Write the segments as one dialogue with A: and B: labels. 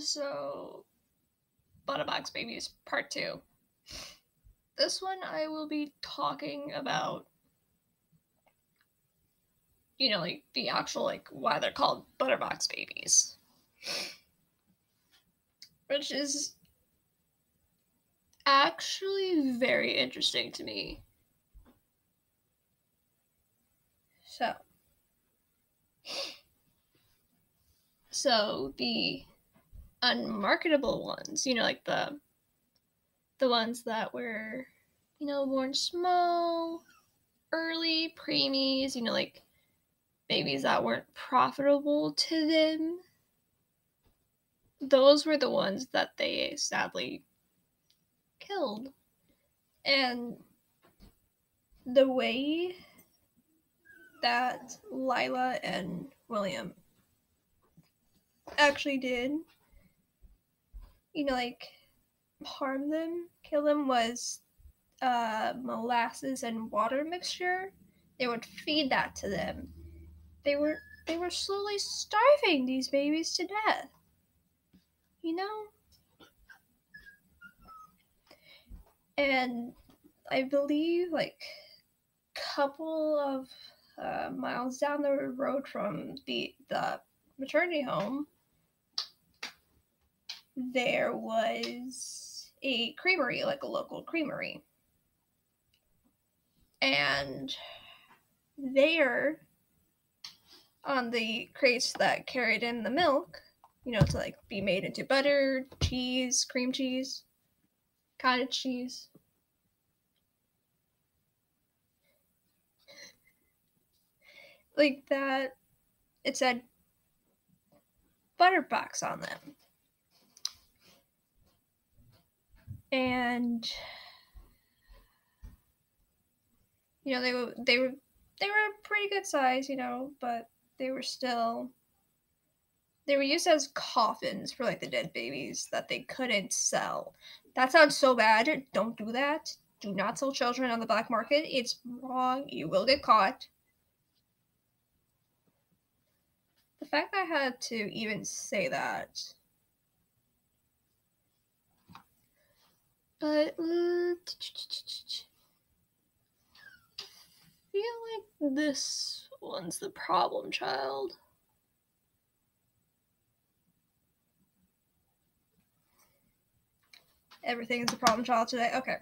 A: So, Butterbox Babies Part 2. This one I will be talking about, like the actual, why they're called Butterbox Babies. Which is actually very interesting to me. So the unmarketable ones, like the ones that were, born small, early preemies, like babies that weren't profitable to them. Those were the ones that they sadly killed. And the way that Lila and William actually did, harm them, kill them, was molasses and water mixture. They would feed that to them. They were slowly starving these babies to death. And I believe couple of miles down the road from the maternity home, there was a creamery, like a local creamery. And there, on the crates that carried in the milk, to be made into butter, cheese, cream cheese, cottage cheese, that, it said Butterbox on them. And they were a pretty good size, but they were used as coffins for the dead babies that they couldn't sell. That sounds so bad. Don't do that. Do not sell children on the black market. It's wrong. You will get caught. The fact I had to even say that. But I feel like this one's the problem child. Everything is a problem child today. Okay.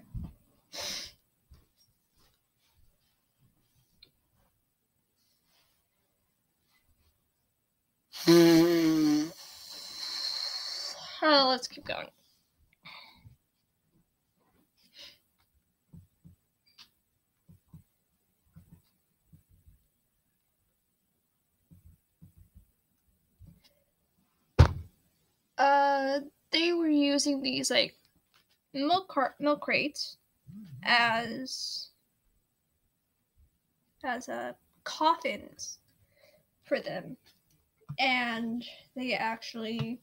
A: Let's keep going. They were using these milk crates as coffins for them, and they actually,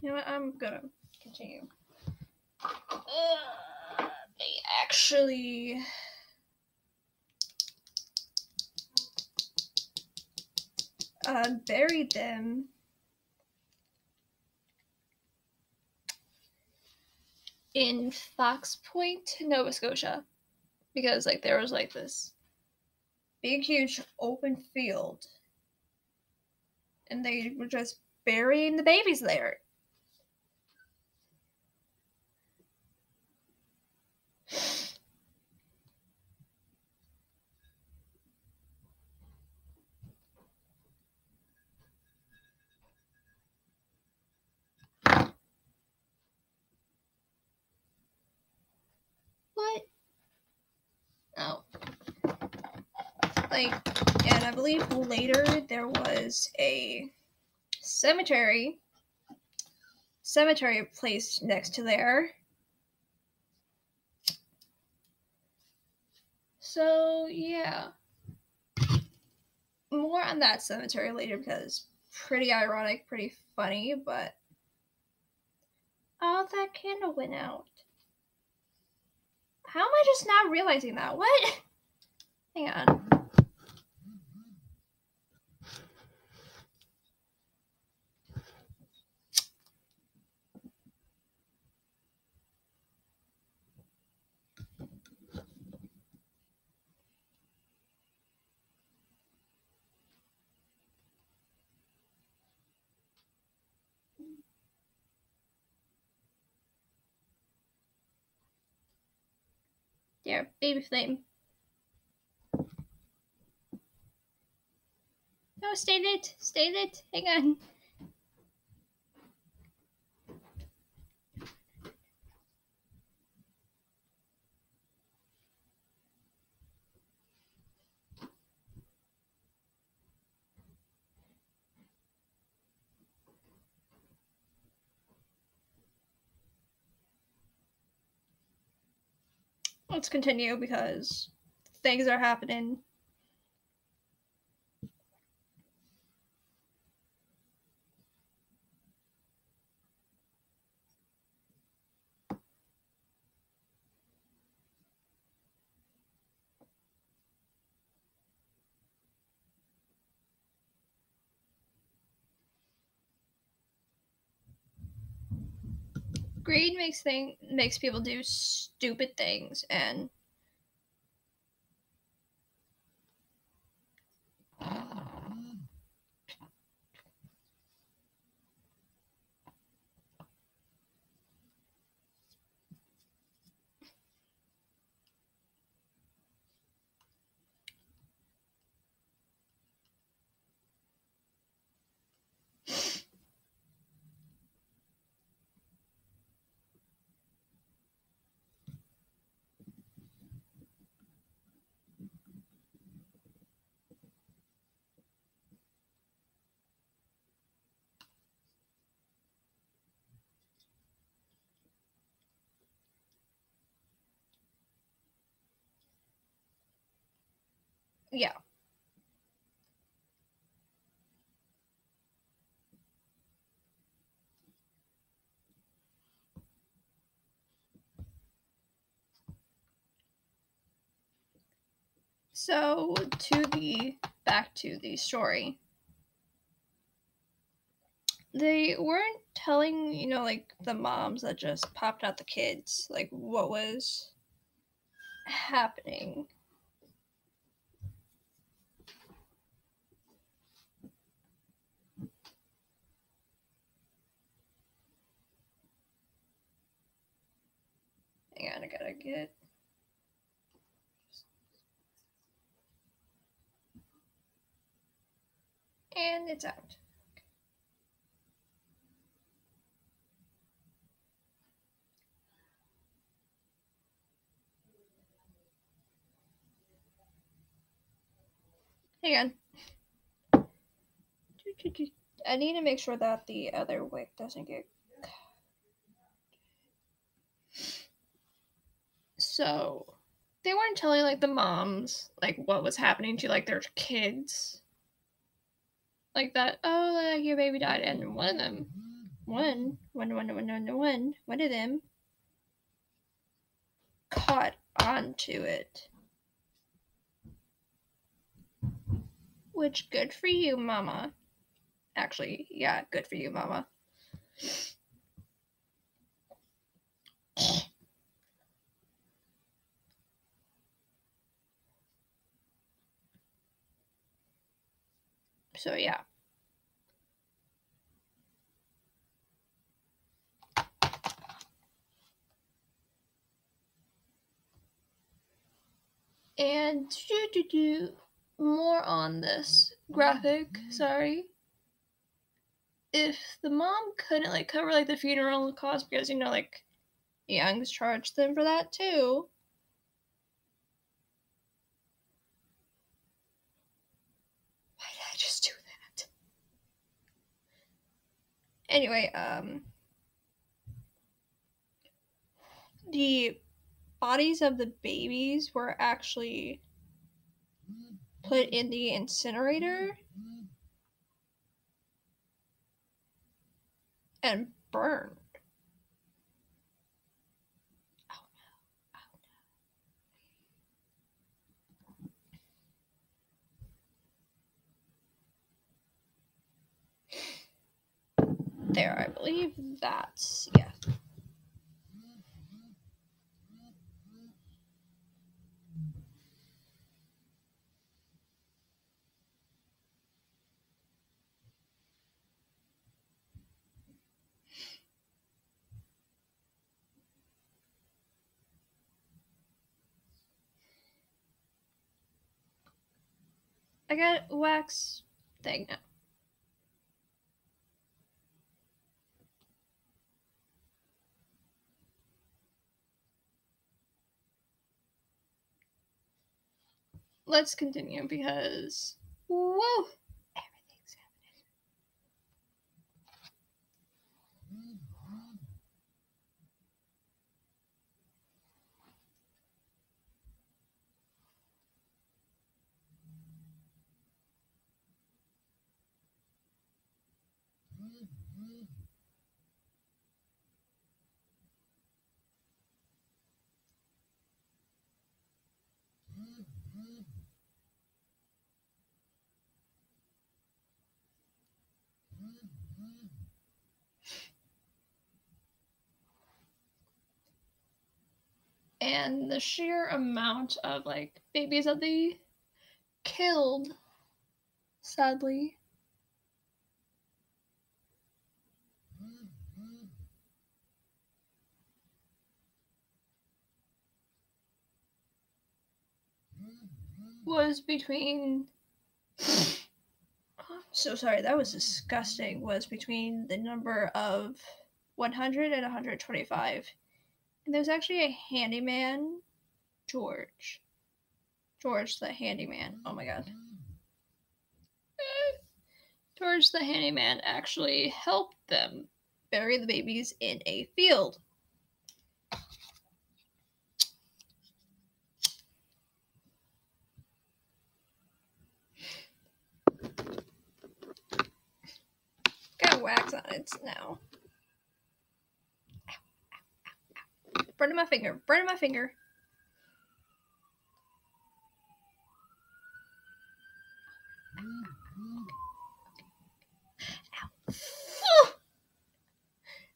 A: I'm gonna continue. They actually buried them in Fox Point, Nova Scotia, because there was this big huge open field, and they were just burying the babies there. What? Oh. And I believe later there was a cemetery placed next to there. So, yeah. More on that cemetery later because pretty ironic, pretty funny, but oh, that candle went out. How am I just not realizing that? What? Hang on. There, baby flame. No, stay lit. Stay lit. Hang on. Let's continue because things are happening. Greed makes people do stupid things, and yeah. So back to the story. They weren't telling, like the moms that just popped out the kids, like what was happening. Hang on, I gotta get. And it's out. Hang on. I need to make sure that the other wick doesn't get. So, they weren't telling like the moms like what was happening to like their kids, like that. Oh, like, your baby died, and one of them, one of them caught onto it. Which, good for you, mama. Actually, yeah, good for you, mama. So, yeah. And more on this graphic, sorry. If the mom couldn't like cover like the funeral cost because like Young's charged them for that too. Why did I just do that? Anyway, the bodies of the babies were actually put in the incinerator and burned. Oh no. Oh no. There, I believe that's, yeah. I got a wax thing now. Let's continue because whoa, everything's happening. And the sheer amount of like babies that they killed, sadly, was between so sorry, that was disgusting, was between the number of 100 and 125. And there's actually a handyman, George. George the handyman. Oh my god. George the handyman actually helped them bury the babies in a field. Got wax on it now. Burning my finger. Burning my finger. Ow.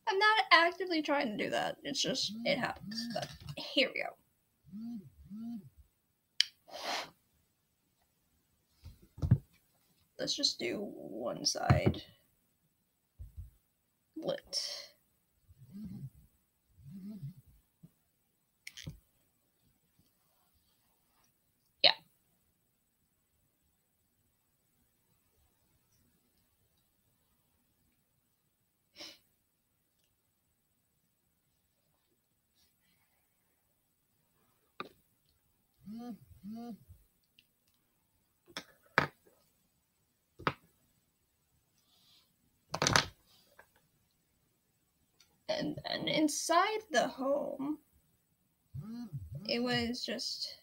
A: I'm not actively trying to do that. It's just, it happens. But here we go. Let's just do one side lit. Yeah. And then inside the home, it was just,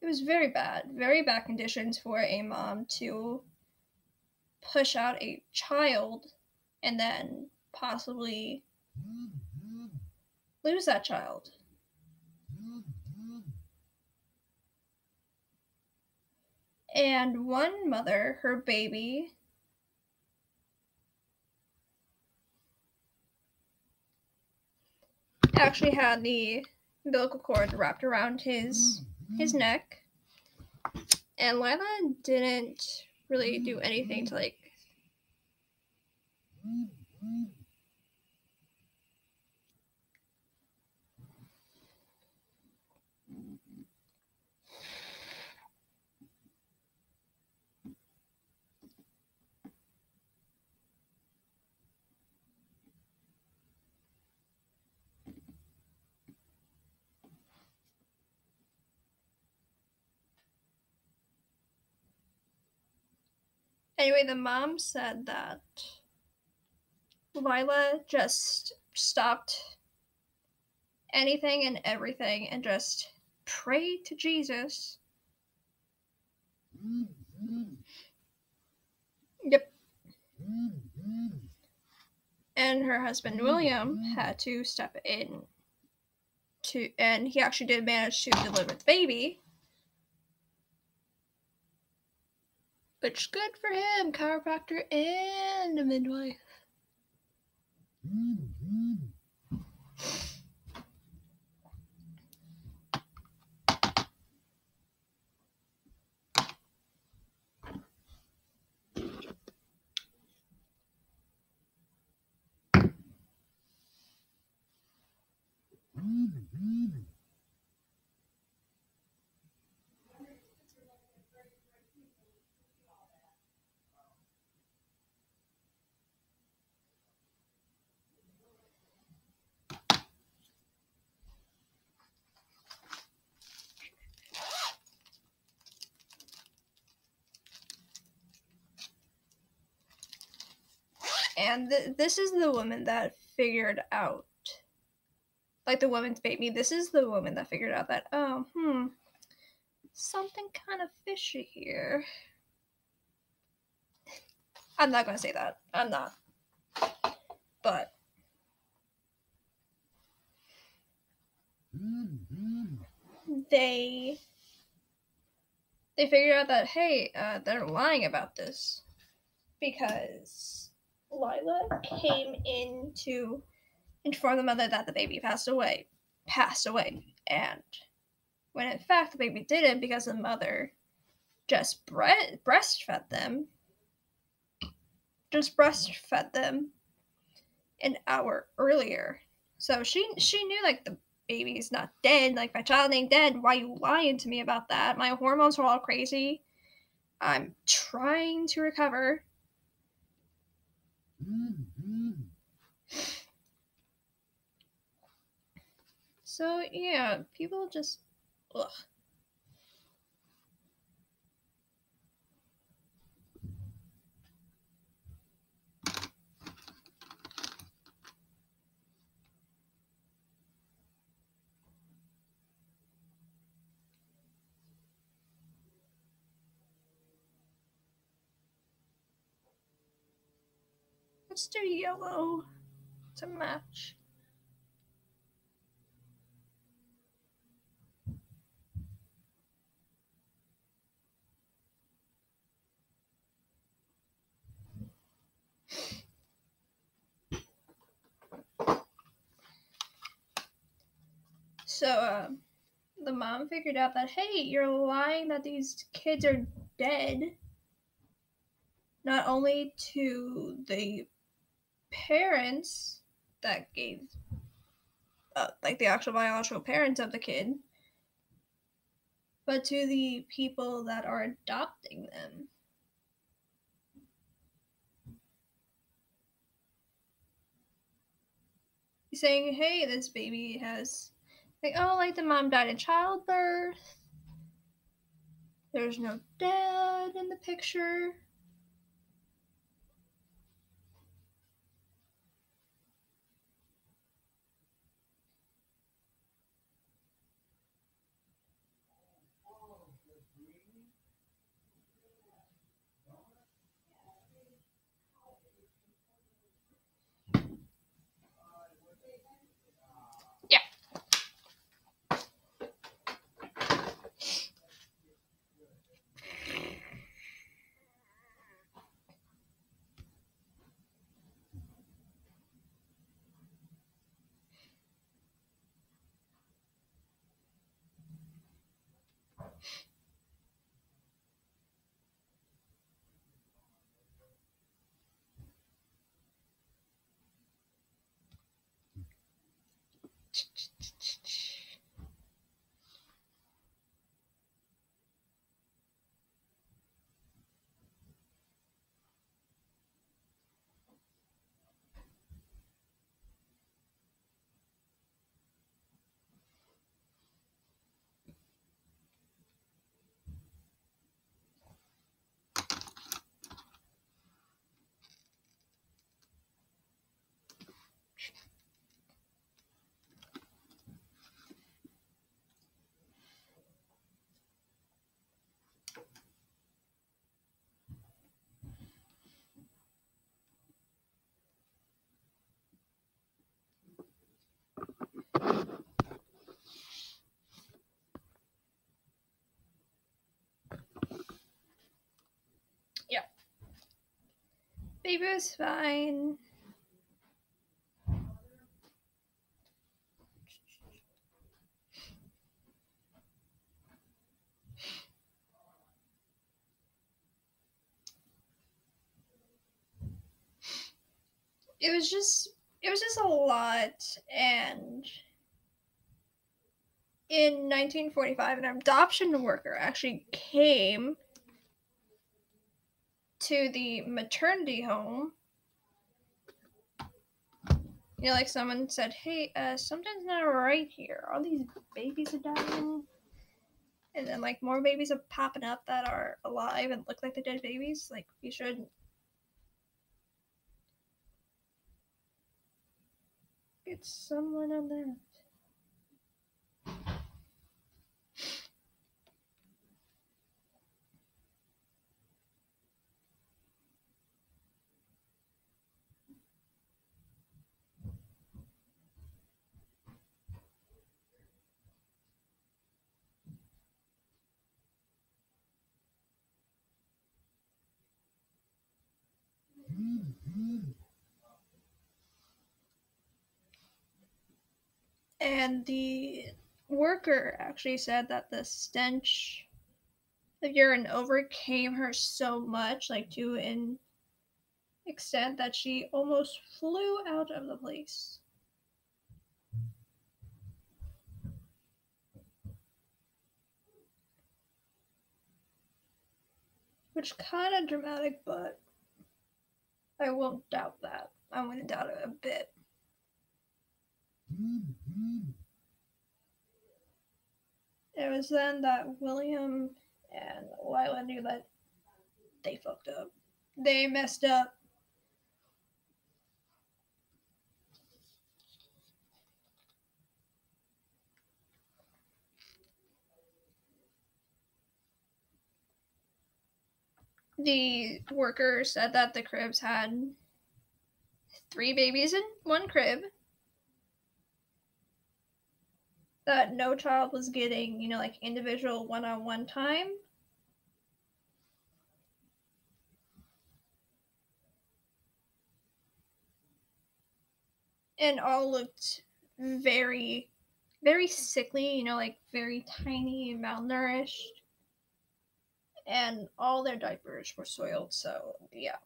A: it was very bad conditions for a mom to push out a child and then possibly lose that child. And one mother, her baby, actually had the umbilical cord wrapped around his neck. And Lila didn't really do anything to like Anyway, the mom said that Lila just stopped anything and everything and just prayed to Jesus. Yep. And her husband William had to step in and he actually did manage to deliver the baby. Which good for him, chiropractor and a midwife. And this is the woman that figured out, like the woman's baby, this is the woman that figured out that, something kind of fishy here. I'm not going to say that. I'm not. But they figured out that, hey, they're lying about this because Lila came in to inform the mother that the baby passed away, and when in fact the baby didn't, because the mother just breastfed them an hour earlier. So she knew, like, the baby's not dead. Like, my child ain't dead. Why you lying to me about that? My hormones are all crazy. I'm trying to recover. So yeah, people just ugh. Let's do yellow to match. So the mom figured out that, hey, you're lying that these kids are dead, not only to the parents that gave, like the actual biological parents of the kid, but to the people that are adopting them. Saying, hey, this baby has, like, oh, like the mom died in childbirth. There's no dad in the picture. Yeah. Yeah. Baby was fine. It was just a lot. And in 1945, an adoption worker actually came to the maternity home. You know, like someone said, hey, something's not right here. All these babies are dying. And then, like, more babies are popping up that are alive and look like the dead babies. Like, we should it's someone on that. And the worker actually said that the stench of urine overcame her so much, like to an extent that she almost flew out of the place. Which kind of dramatic, but I won't doubt that. I'm going to doubt it a bit. It was then that William and Lila knew that they fucked up. They messed up. The worker said that the cribs had 3 babies in one crib. That no child was getting, like individual one-on-one time. And all looked very, very sickly, like very tiny, malnourished. And all their diapers were soiled, so yeah.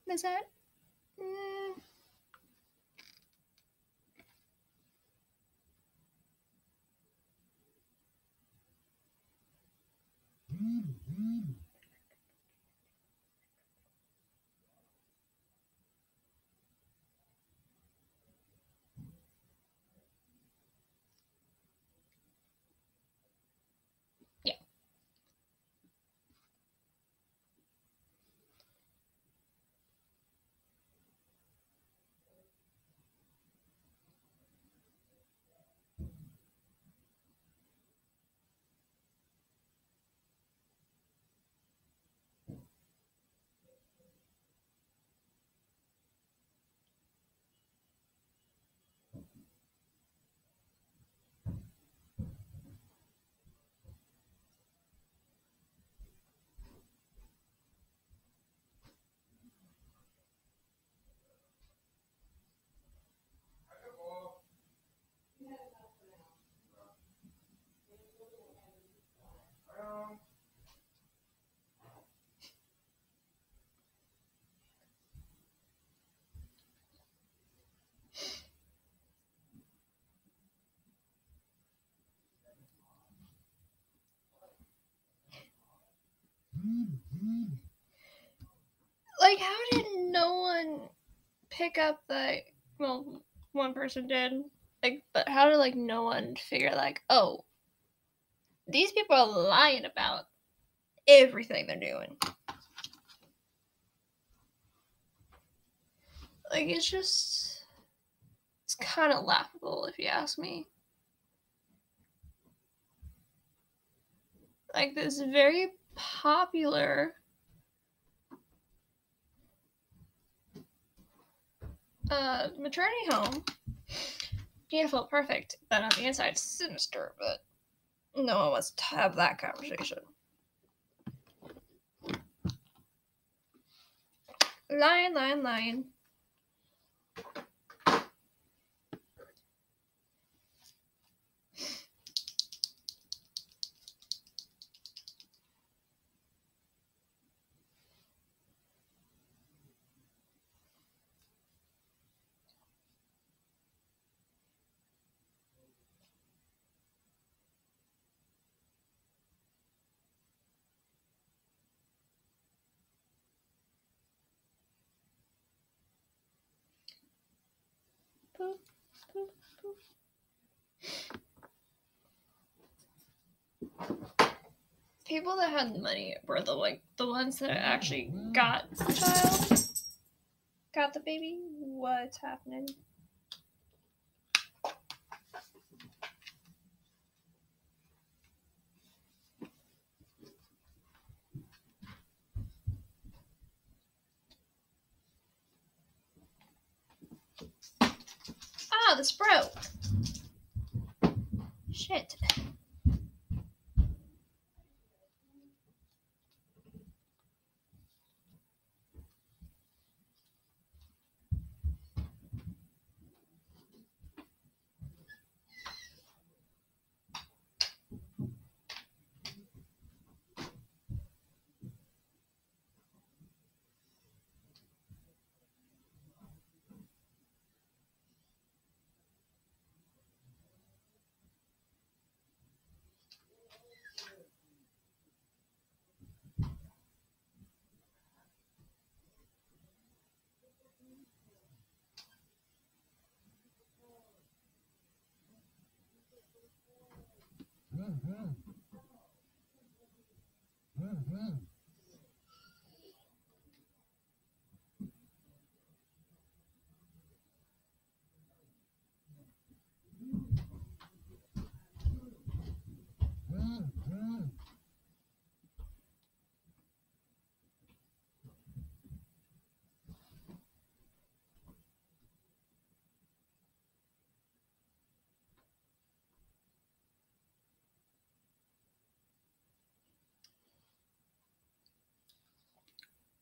A: Is that? Yeah. Like, how did no one pick up that? Well, one person did. Like, but how did no one figure oh, these people are lying about everything they're doing? Like, it's kind of laughable if you ask me. Like, this very popular maternity home, beautiful, perfect, but on the inside sinister, but no one wants to have that conversation. Lying. Poop, poop, poop. people that had the money were the ones that actually got the child, got the baby. What's happening? Ah, this broke. Shit.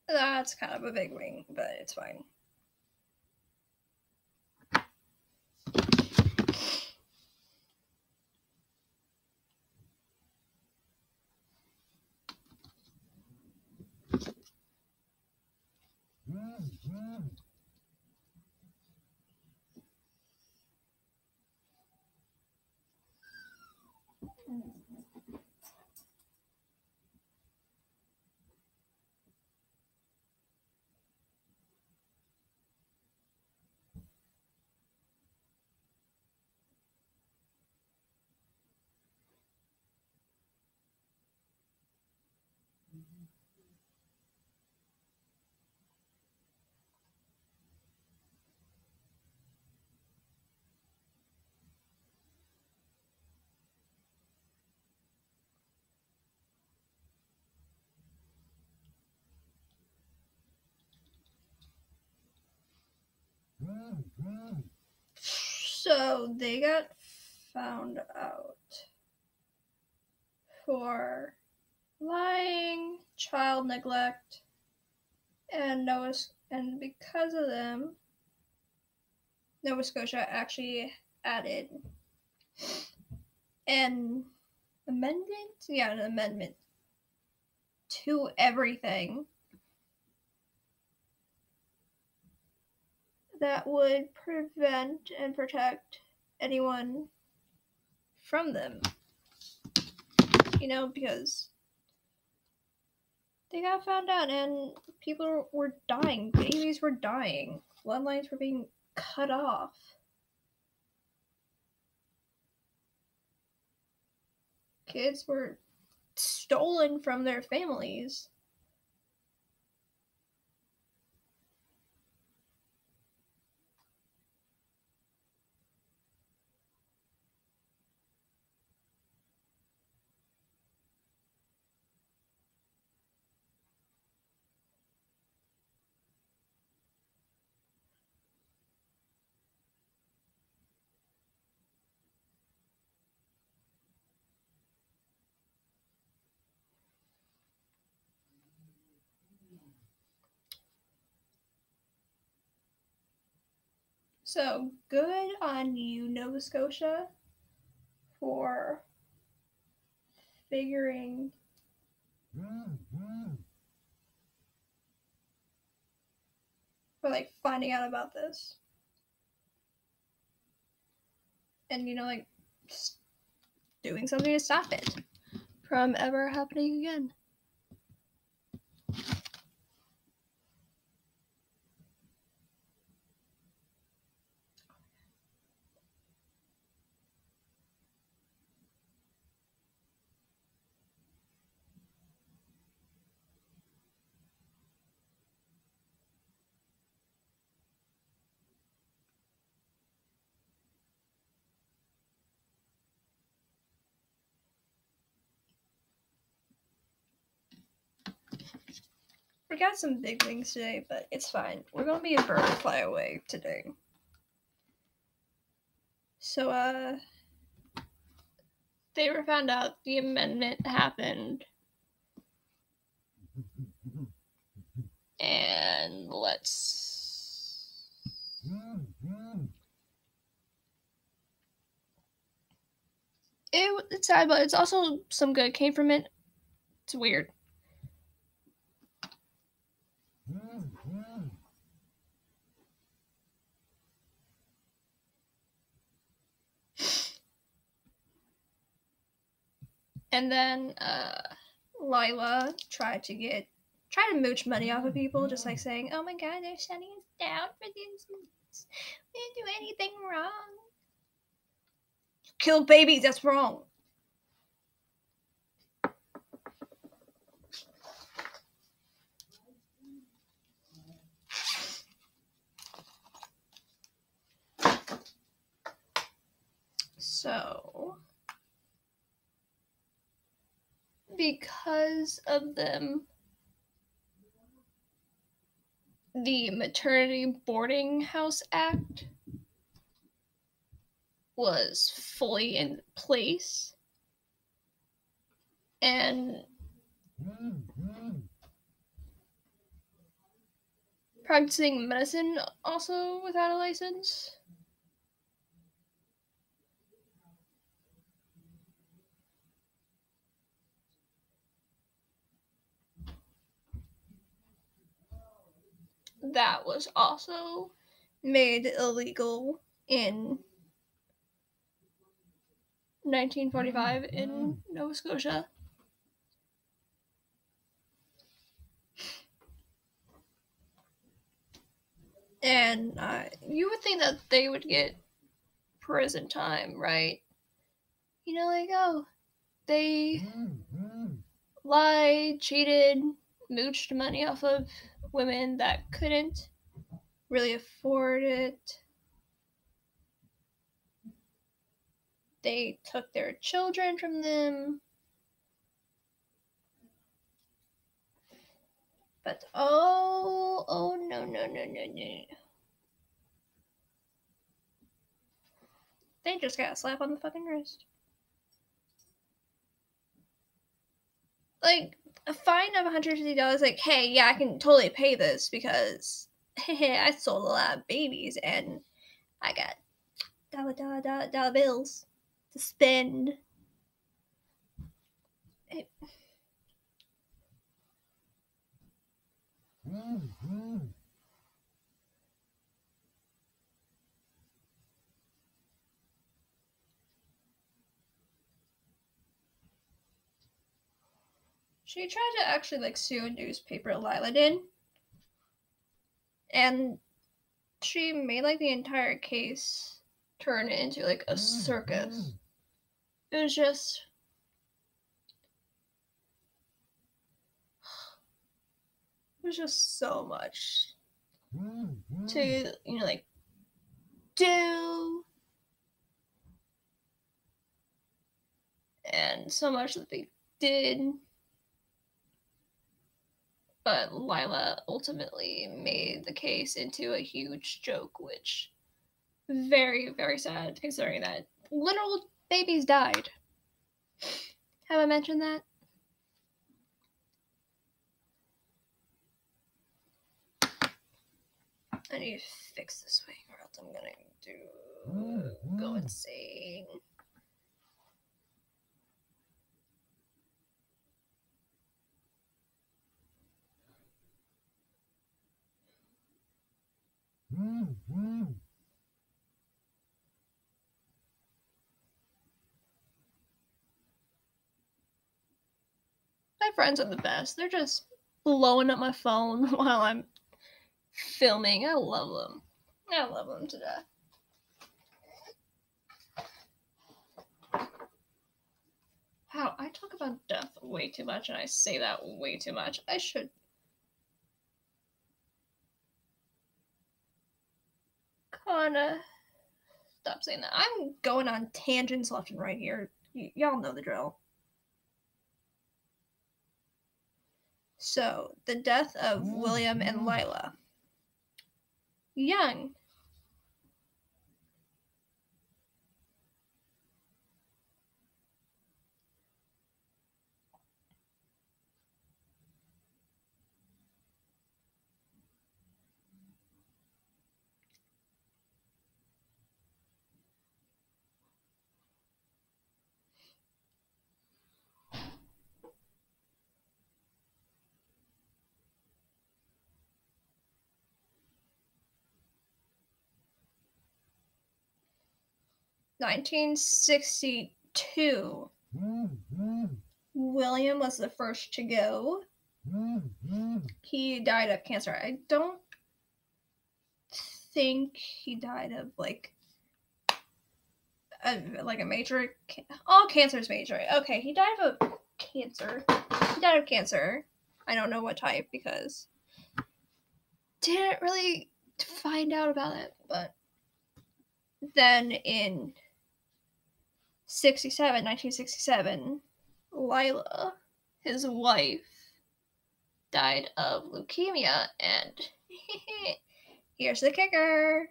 A: That's kind of a big wing, but it's fine. So they got found out for lying, child neglect, and because of them, Nova Scotia actually added an amendment to everything that would prevent and protect anyone from them. Because they got found out and people were dying. Babies were dying. Bloodlines were being cut off. Kids were stolen from their families. So good on you, Nova Scotia, for figuring for finding out about this. And doing something to stop it from ever happening again. We got some big wings today, but it's fine. We're gonna be a bird fly away today. So, they were found out the amendment happened. And it's sad, but it's also some good came from it. It's weird. And then Lila tried to mooch money off of people, just like saying, "Oh my God, they're shutting us down for this. We didn't do anything wrong. Kill babies, that's wrong." So, because of them, the Maternity Boarding House Act was fully in place, and practicing medicine also without a license. That was also made illegal in 1945 in Nova Scotia. And you would think that they would get prison time, right? You know, like, oh, they lied, cheated, mooched money off of women that couldn't really afford it. They took their children from them. But oh no. They just got a slap on the fucking wrist. Like, a fine of $150, like, hey, yeah, I can totally pay this because I sold a lot of babies and I got dollar bills to spend. She tried to actually, like, sue a newspaper, Lila did. And she made, like, the entire case turn into, like, a circus. It was just... It was just so much to, you know, like, do. And so much that they did. But Lila ultimately made the case into a huge joke, which very, very sad considering that literal babies died. Have I mentioned that? I need to fix this wing or else I'm gonna go insane. My friends are the best. They're just blowing up my phone while I'm filming. I love them. I love them to death. Wow, I talk about death way too much and I say that way too much. I should kinda stop saying that. I'm going on tangents left and right here. Y'all know the drill. So, the death of William and Lila. Young. (1962). William was the first to go. He died of cancer. I don't think he died of like a major. All cancer is major. Okay, he died of cancer. He died of cancer. I don't know what type because didn't really find out about it. But then in 1967, Lila, his wife, died of leukemia, and here's the kicker.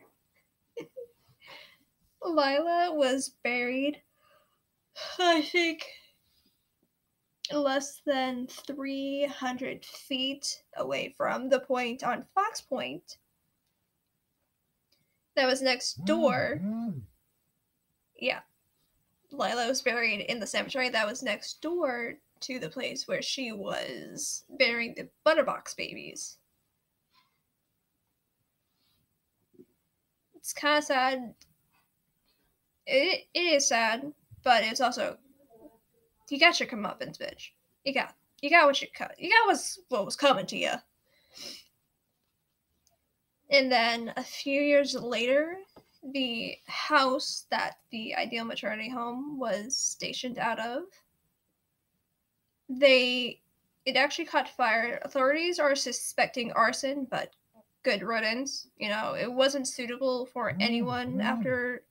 A: Lila was buried, I think, less than 300 feet away from the point on Fox Point that was next door. Yeah. Lila was buried in the cemetery that was next door to the place where she was burying the Butterbox babies. It's kind of sad. It is sad, but it's also, you got your comeuppance, bitch. You got what what was coming to you. And then a few years later, the house that the Ideal Maternity Home was stationed out of, it actually caught fire. Authorities are suspecting arson, but good riddance. You know, it wasn't suitable for anyone after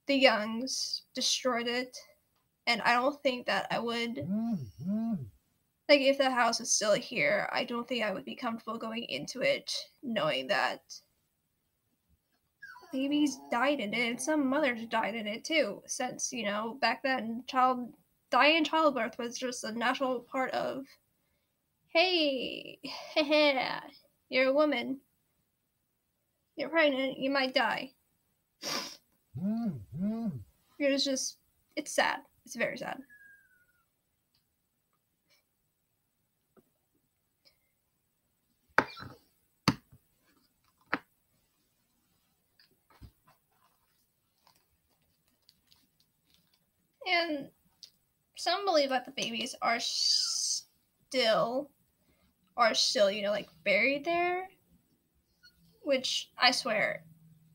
A: the Youngs destroyed it. And I don't think that I would, like, if the house is still here, I don't think I would be comfortable going into it knowing that babies died in it, and some mothers died in it too, since, you know, back then dying in childbirth was just a natural part of, hey, you're a woman, you're pregnant, you might die. It's sad. It's very sad. And some believe that the babies are still, you know, like, buried there. Which, I swear,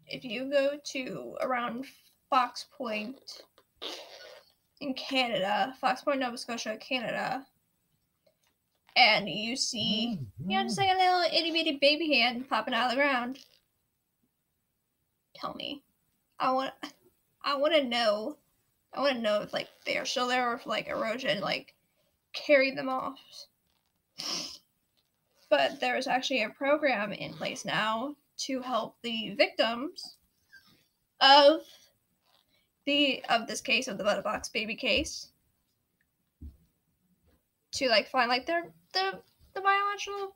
A: if you go to around Fox Point in Canada, Fox Point, Nova Scotia, Canada, and you see, you know, just like a little itty bitty baby hand popping out of the ground, tell me. I want to know. I want to know if, like, they are still there or if, like, erosion, like, carried them off. But there's actually a program in place now to help the victims of this case, of the Butterbox baby case, to, like, find, like, the biological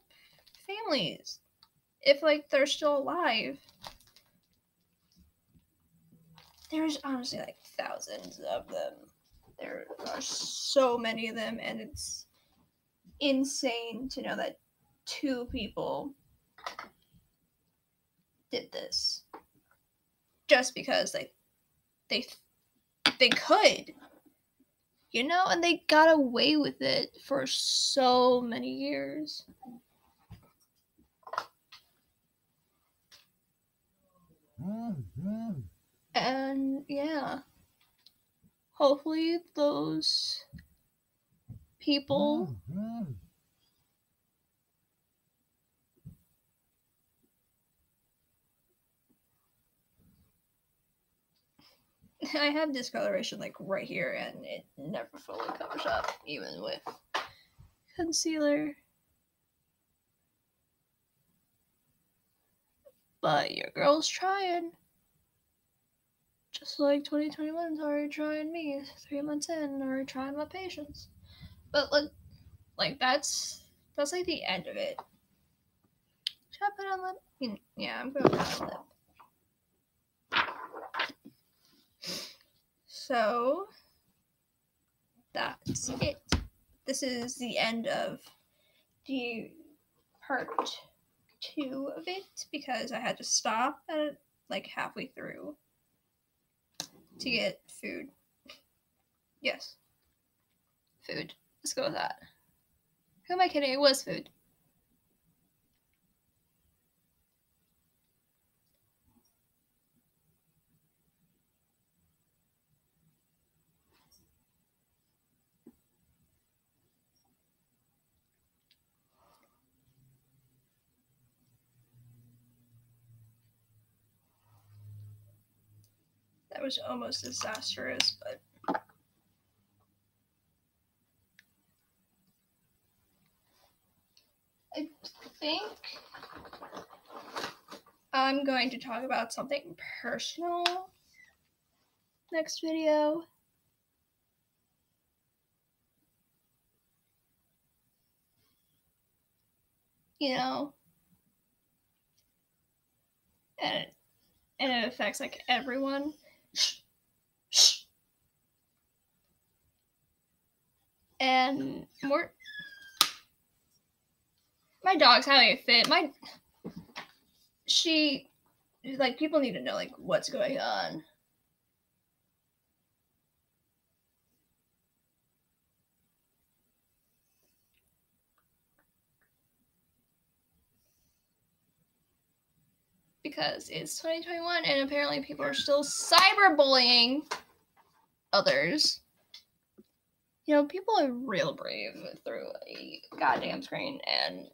A: families, if, like, they're still alive. There's honestly, like, thousands of them. There are so many of them, and it's insane to know that 2 people did this just because they could, you know, and they got away with it for so many years. And yeah, hopefully those people I have discoloration, like, right here, and it never fully covers up, even with concealer. But your girl's trying. Just like 2021's already trying me 3 months in, already trying my patience. But like that's like the end of it. Should I put on lip? Yeah, I'm gonna put on lip. So that's it. This is the end of the part 2 of it because I had to stop at it like halfway through to get food. Yes. Food. Let's go with that. Who am I kidding? It was food. That was almost disastrous, but I think I'm going to talk about something personal next video. You know, and it affects like everyone. And more, my dog's having a fit. She, like, people need to know like what's going on. Because it's 2021 and apparently people are still cyberbullying others. You know, people are real brave through a goddamn screen, and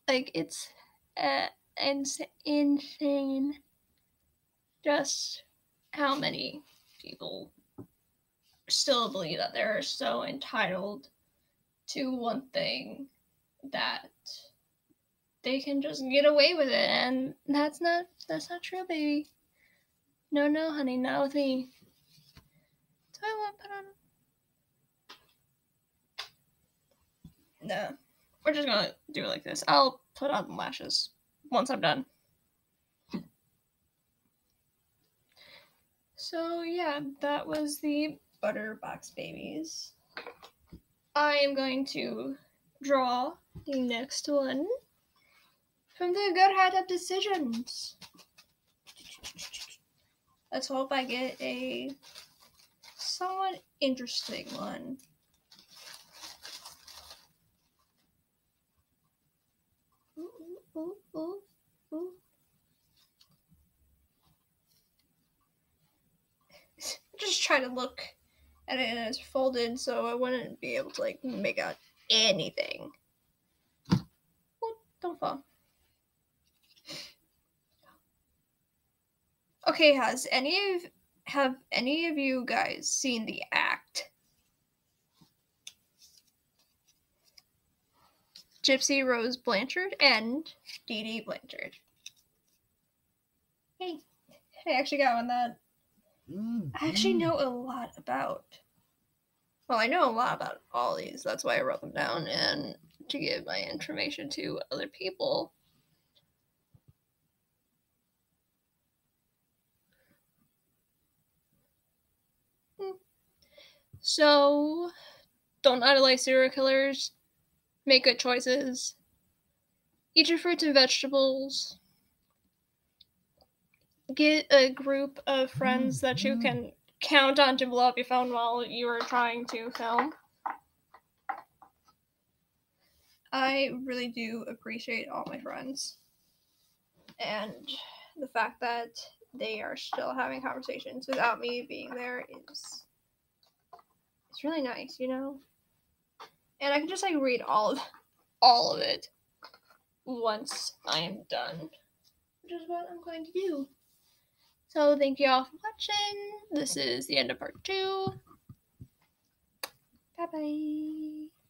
A: like it's insane just how many people still believe that they're so entitled to one thing that they can just get away with it, and that's not true, baby. No, honey, not with me. Do I want to put on? No, we're just gonna do it like this. I'll put on the lashes once I'm done. So yeah, that was the Butterbox babies. I am going to draw the next one from the Good Head of Decisions. Let's hope I get a somewhat interesting one. Ooh. Just try to look at it as folded so I wouldn't be able to like make out anything. Oh, don't fall. Okay, have any of you guys seen The Act? Gypsy Rose Blanchard and Dee Dee Blanchard. Hey, I actually got one that I actually know a lot about. Well, I know a lot about all these. That's why I wrote them down, and to give my information to other people. So, don't idolize serial killers. Make good choices. Eat your fruits and vegetables. Get a group of friends that you can count on to blow up your phone while you are trying to film. I really do appreciate all my friends. And the fact that they are still having conversations without me being there is it's really nice, you know? And I can just like read all of it. once I am done, which is what I'm going to do. So thank you all for watching. This is the end of part 2. Bye bye.